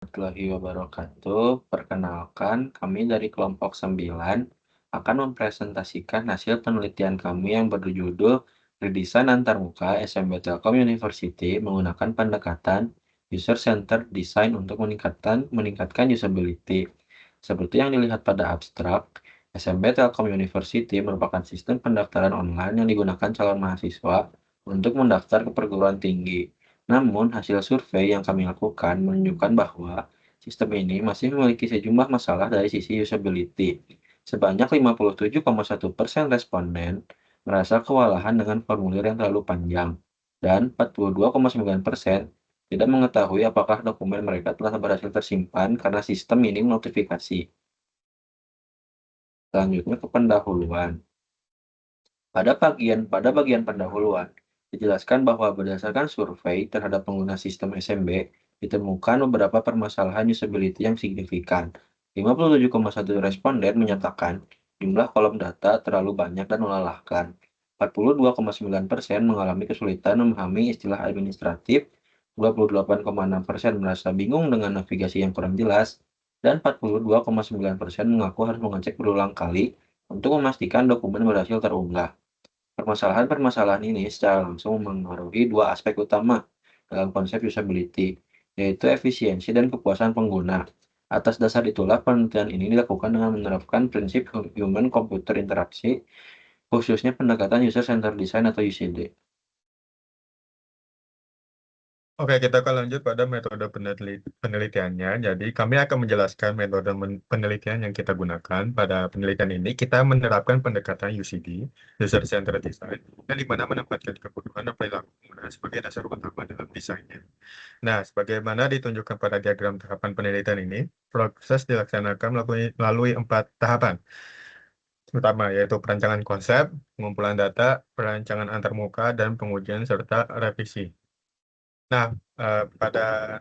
warahmatullahi wabarakatuh. Perkenalkan, kami dari kelompok 9 akan mempresentasikan hasil penelitian kami yang berjudul Redesign Antarmuka SMB Telkom University menggunakan pendekatan User-Centered Design untuk meningkatkan usability. Seperti yang dilihat pada abstrak, SMB Telkom University merupakan sistem pendaftaran online yang digunakan calon mahasiswa untuk mendaftar ke perguruan tinggi. Namun, hasil survei yang kami lakukan menunjukkan bahwa sistem ini masih memiliki sejumlah masalah dari sisi usability. Sebanyak 57,1% responden merasa kewalahan dengan formulir yang terlalu panjang, dan 42,9% tidak mengetahui apakah dokumen mereka telah berhasil tersimpan karena sistem minim notifikasi. Selanjutnya ke pendahuluan. Pada bagian pendahuluan, dijelaskan bahwa berdasarkan survei terhadap pengguna sistem SMB, ditemukan beberapa permasalahan usability yang signifikan. 57,1 responden menyatakan jumlah kolom data terlalu banyak dan melelahkan. 42,9% mengalami kesulitan memahami istilah administratif, 28,6% merasa bingung dengan navigasi yang kurang jelas, dan 42,9% mengaku harus mengecek berulang kali untuk memastikan dokumen berhasil terunggah. Permasalahan-permasalahan ini secara langsung memengaruhi dua aspek utama dalam konsep usability, yaitu efisiensi dan kepuasan pengguna. Atas dasar itulah penelitian ini dilakukan dengan menerapkan prinsip human computer interaksi, khususnya pendekatan user centered design atau UCD. Oke, kita akan lanjut pada metode penelitiannya. Jadi, kami akan menjelaskan metode penelitian yang kita gunakan. Pada penelitian ini, kita menerapkan pendekatan UCD, User Centered Design, yang dimana menempatkan kebutuhan dan perilaku pengguna sebagai dasar utama dalam desainnya. Nah, sebagaimana ditunjukkan pada diagram tahapan penelitian ini, proses dilaksanakan melalui 4 tahapan. Utama yaitu perancangan konsep, pengumpulan data, perancangan antarmuka, dan pengujian serta revisi. Nah, pada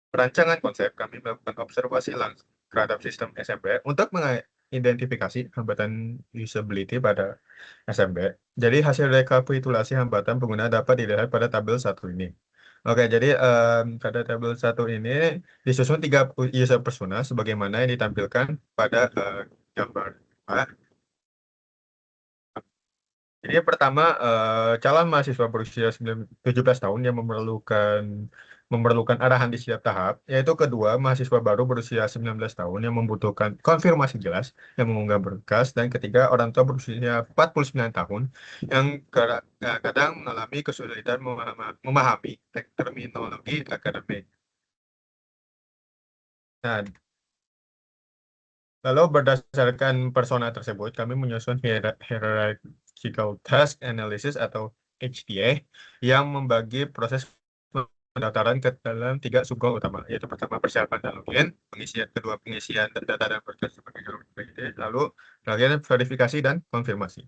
perancangan konsep, kami melakukan observasi langsung terhadap sistem SMB untuk mengidentifikasi hambatan usability pada SMB. Jadi hasil rekapitulasi hambatan pengguna dapat dilihat pada tabel 1 ini. Oke, jadi pada tabel 1 ini disusun 3 user persona sebagaimana yang ditampilkan pada gambar. Jadi yang pertama, calon mahasiswa berusia 17 tahun yang memerlukan arahan di setiap tahap, yaitu kedua, mahasiswa baru berusia 19 tahun yang membutuhkan konfirmasi jelas yang mengunggah berkas, dan ketiga, orang tua berusia 49 tahun yang kadang mengalami kesulitan memahami terminologi akademik. Nah, lalu berdasarkan persona tersebut, kami menyusun hierarchical task analysis atau HTA yang membagi proses pendaftaran ke dalam 3 subgol utama, yaitu pertama persiapan dan login, kedua pengisian data dan berkas sebagai lalu bagian verifikasi dan konfirmasi.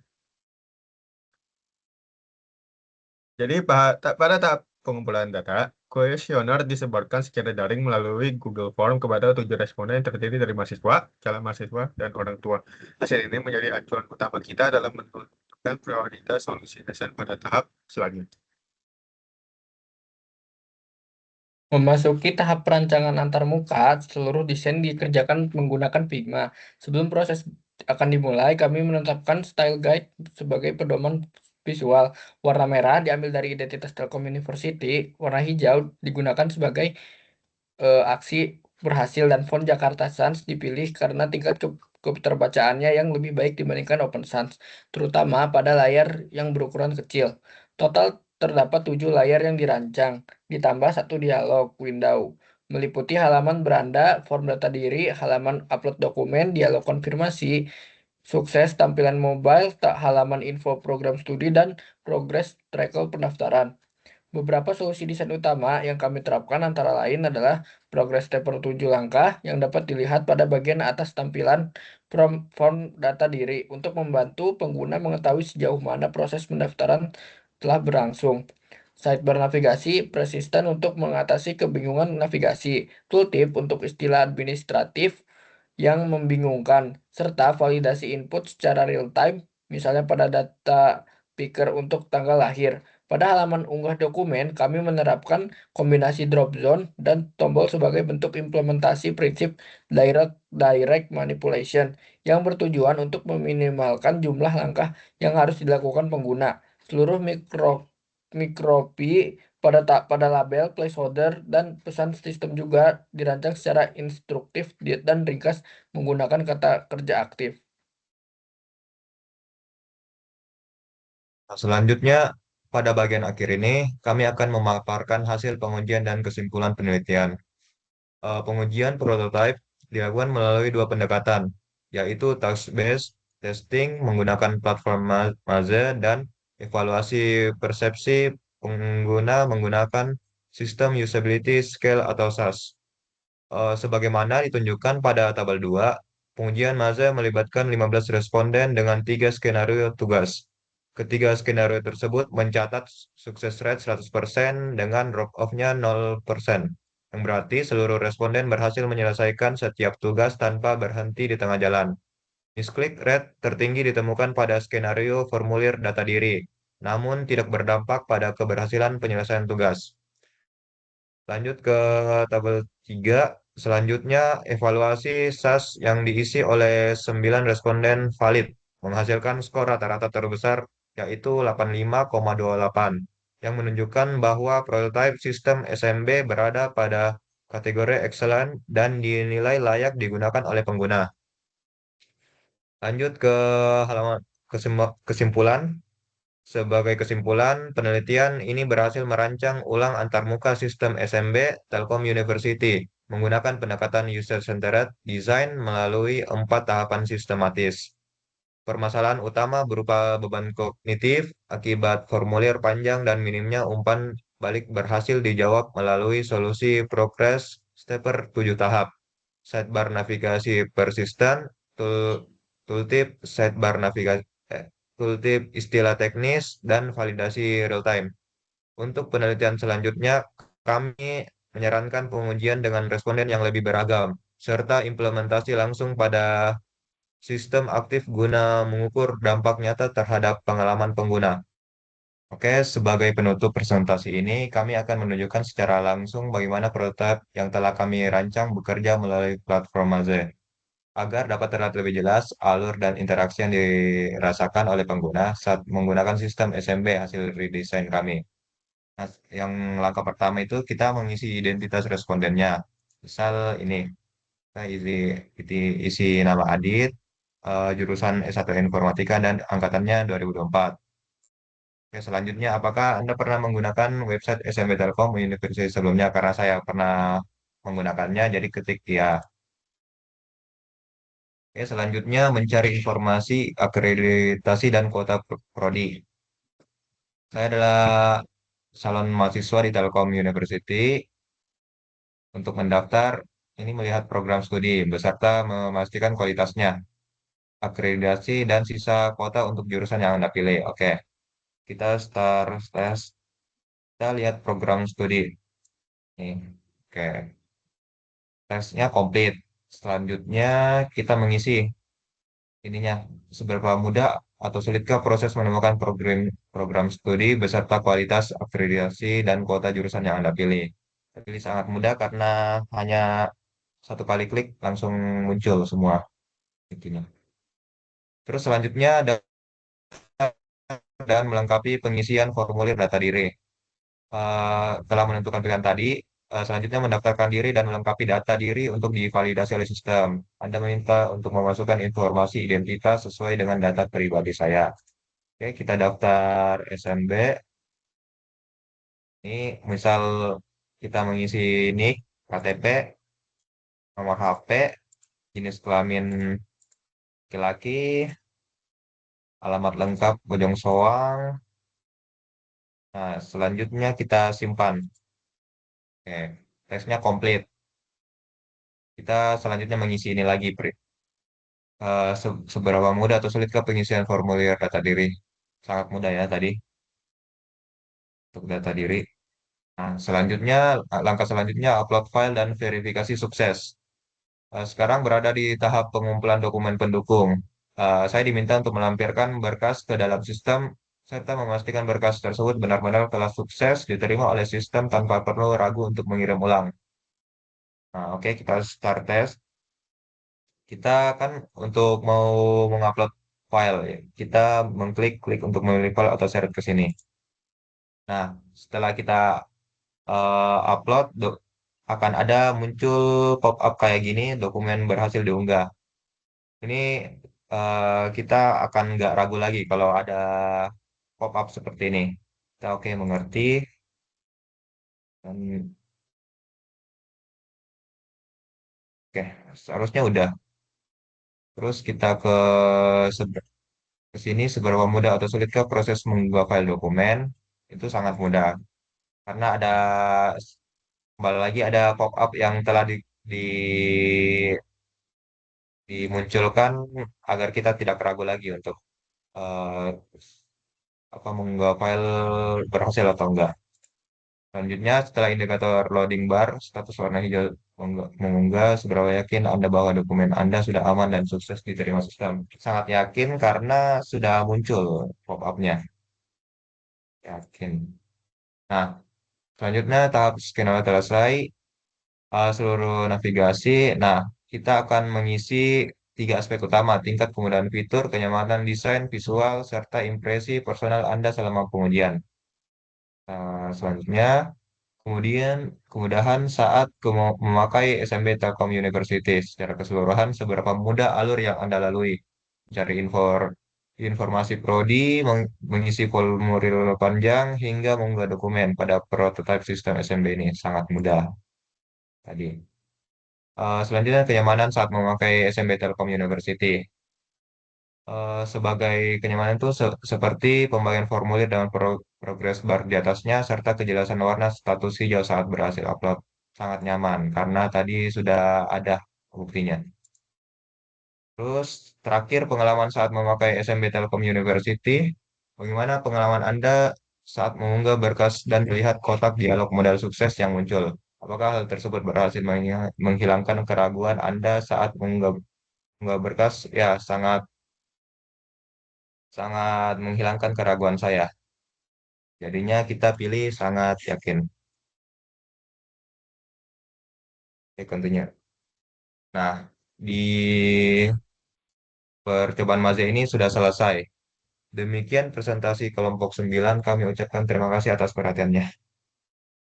Jadi pada tahap pengumpulan data, kuesioner disebarkan secara daring melalui Google Form kepada 7 responden yang terdiri dari mahasiswa, calon mahasiswa, dan orang tua. Hasil ini menjadi acuan utama kita dalam menentukan prioritas solusi desain pada tahap selanjutnya. Memasuki tahap perancangan antarmuka, seluruh desain dikerjakan menggunakan Figma. Sebelum proses akan dimulai, kami menetapkan style guide sebagai pedoman visual. Warna merah diambil dari identitas Telkom University, warna hijau digunakan sebagai aksi berhasil, dan font Jakarta Sans dipilih karena tingkat keterbacaannya yang lebih baik dibandingkan Open Sans, terutama pada layar yang berukuran kecil. Total terdapat 7 layar yang dirancang, ditambah 1 dialog window, meliputi halaman beranda, form data diri, halaman upload dokumen, dialog konfirmasi, sukses tampilan mobile, halaman info program studi, dan progress tracker pendaftaran. Beberapa solusi desain utama yang kami terapkan antara lain adalah progress step per 7 langkah yang dapat dilihat pada bagian atas tampilan form data diri untuk membantu pengguna mengetahui sejauh mana proses pendaftaran telah berlangsung. Sidebar navigasi persisten untuk mengatasi kebingungan navigasi, tooltip untuk istilah administratif yang membingungkan, serta validasi input secara real time, misalnya pada data picker untuk tanggal lahir. Pada halaman unggah dokumen, kami menerapkan kombinasi drop zone dan tombol sebagai bentuk implementasi prinsip direct manipulation yang bertujuan untuk meminimalkan jumlah langkah yang harus dilakukan pengguna. Seluruh mikropi pada label, placeholder, dan pesan sistem juga dirancang secara instruktif dan ringkas menggunakan kata kerja aktif. Nah, selanjutnya, pada bagian akhir ini, kami akan memaparkan hasil pengujian dan kesimpulan penelitian. Pengujian prototipe dilakukan melalui dua pendekatan, yaitu task-based testing menggunakan platform Maze dan evaluasi persepsi pengguna menggunakan sistem usability scale atau SAS. Sebagaimana ditunjukkan pada tabel 2, pengujian Maze melibatkan 15 responden dengan 3 skenario tugas. Ketiga skenario tersebut mencatat sukses rate 100% dengan drop-off-nya 0%, yang berarti seluruh responden berhasil menyelesaikan setiap tugas tanpa berhenti di tengah jalan. Misclick rate tertinggi ditemukan pada skenario formulir data diri, namun tidak berdampak pada keberhasilan penyelesaian tugas. Lanjut ke tabel 3. Selanjutnya, evaluasi SAS yang diisi oleh 9 responden valid menghasilkan skor rata-rata terbesar yaitu 85,28 yang menunjukkan bahwa prototipe sistem SMB berada pada kategori excellent dan dinilai layak digunakan oleh pengguna. Lanjut ke halaman kesimpulan. Sebagai kesimpulan, penelitian ini berhasil merancang ulang antarmuka sistem SMB Telkom University menggunakan pendekatan user-centered design melalui 4 tahapan sistematis. Permasalahan utama berupa beban kognitif akibat formulir panjang dan minimnya umpan balik berhasil dijawab melalui solusi progress stepper 7 tahap, sidebar navigasi persisten, tooltip sidebar navigasi, tooltip istilah teknis, dan validasi real-time. Untuk penelitian selanjutnya, kami menyarankan pengujian dengan responden yang lebih beragam, serta implementasi langsung pada sistem aktif guna mengukur dampak nyata terhadap pengalaman pengguna. Oke, sebagai penutup presentasi ini, kami akan menunjukkan secara langsung bagaimana prototipe yang telah kami rancang bekerja melalui platform Maze. Agar dapat terlihat lebih jelas alur dan interaksi yang dirasakan oleh pengguna saat menggunakan sistem SMB hasil redesign kami. Nah, yang langkah pertama itu kita mengisi identitas respondennya. Misal ini, kita isi nama Adit, jurusan S1 Informatika dan angkatannya 2024. Oke, selanjutnya, apakah Anda pernah menggunakan website SMB Telkom University sebelumnya? Karena saya pernah menggunakannya, jadi ketik ya. Oke, selanjutnya mencari informasi akreditasi dan kuota prodi. Saya adalah calon mahasiswa di Telkom University. Untuk mendaftar, ini melihat program studi beserta memastikan kualitasnya, akreditasi, dan sisa kuota untuk jurusan yang Anda pilih. Oke, kita start tes. Kita lihat program studi. Nih, oke, tesnya komplit. Selanjutnya kita mengisi ininya, seberapa mudah atau sulitkah proses menemukan program studi beserta kualitas akreditasi dan kuota jurusan yang Anda pilih. Saya pilih sangat mudah karena hanya satu kali klik langsung muncul semua intinya. Terus selanjutnya ada dan melengkapi pengisian formulir data diri. Telah menentukan pilihan tadi, selanjutnya mendaftarkan diri dan melengkapi data diri untuk divalidasi oleh sistem. Anda meminta untuk memasukkan informasi identitas sesuai dengan data pribadi saya. Oke, kita daftar SMB. Ini misal kita mengisi NIK, KTP, nomor HP, jenis kelamin laki-laki, alamat lengkap Bojong Soang. Nah, selanjutnya kita simpan. Oke, tesnya komplit. Kita selanjutnya mengisi ini lagi, seberapa mudah atau sulitkah pengisian formulir data diri? Sangat mudah ya tadi untuk data diri. Nah, selanjutnya, langkah selanjutnya upload file dan verifikasi sukses. Sekarang berada di tahap pengumpulan dokumen pendukung. Saya diminta untuk melampirkan berkas ke dalam sistem serta memastikan berkas tersebut benar-benar telah sukses diterima oleh sistem tanpa perlu ragu untuk mengirim ulang. Nah, oke, kita start test. Kita kan untuk mau mengupload file ya, kita mengklik untuk memilih file atau seret ke sini. Nah, setelah kita upload, akan ada muncul pop-up kayak gini, dokumen berhasil diunggah. Ini kita akan nggak ragu lagi kalau ada pop-up seperti ini. Kita oke mengerti. Dan, oke, seharusnya udah. Terus kita ke sini seberapa mudah atau sulitkah proses mengunggah file dokumen? Itu sangat mudah. Karena ada kembali lagi ada pop-up yang telah dimunculkan agar kita tidak ragu lagi untuk eh, mengunggah file berhasil atau enggak. Selanjutnya, setelah indikator loading bar, status warna hijau mengunggah, seberapa yakin Anda bahwa dokumen Anda sudah aman dan sukses diterima sistem? Sangat yakin karena sudah muncul pop-up-nya. Yakin. Nah, selanjutnya tahap skenario telah selesai, seluruh navigasi. Nah, kita akan mengisi tiga aspek utama, tingkat kemudahan fitur, kenyamanan desain, visual, serta impresi personal Anda selama pengujian. Selanjutnya, kemudian, kemudahan saat memakai SMB Telkom University. Secara keseluruhan, seberapa mudah alur yang Anda lalui. Mencari informasi prodi, mengisi formulir panjang, hingga mengunggah dokumen pada prototipe sistem SMB ini. Sangat mudah tadi. Selanjutnya, kenyamanan saat memakai SMB Telkom University. Sebagai kenyamanan itu seperti pembagian formulir dengan progres bar di atasnya, serta kejelasan warna status hijau saat berhasil upload. Sangat nyaman, karena tadi sudah ada buktinya. Terus, terakhir pengalaman saat memakai SMB Telkom University. Bagaimana pengalaman Anda saat mengunggah berkas dan melihat kotak dialog modal sukses yang muncul? Apakah hal tersebut berhasil menghilangkan keraguan Anda saat mengunggah berkas? Ya, sangat sangat menghilangkan keraguan saya. Jadinya kita pilih sangat yakin. Oke, tentunya. Nah, di percobaan Maze ini sudah selesai. Demikian presentasi kelompok 9. Kami ucapkan terima kasih atas perhatiannya.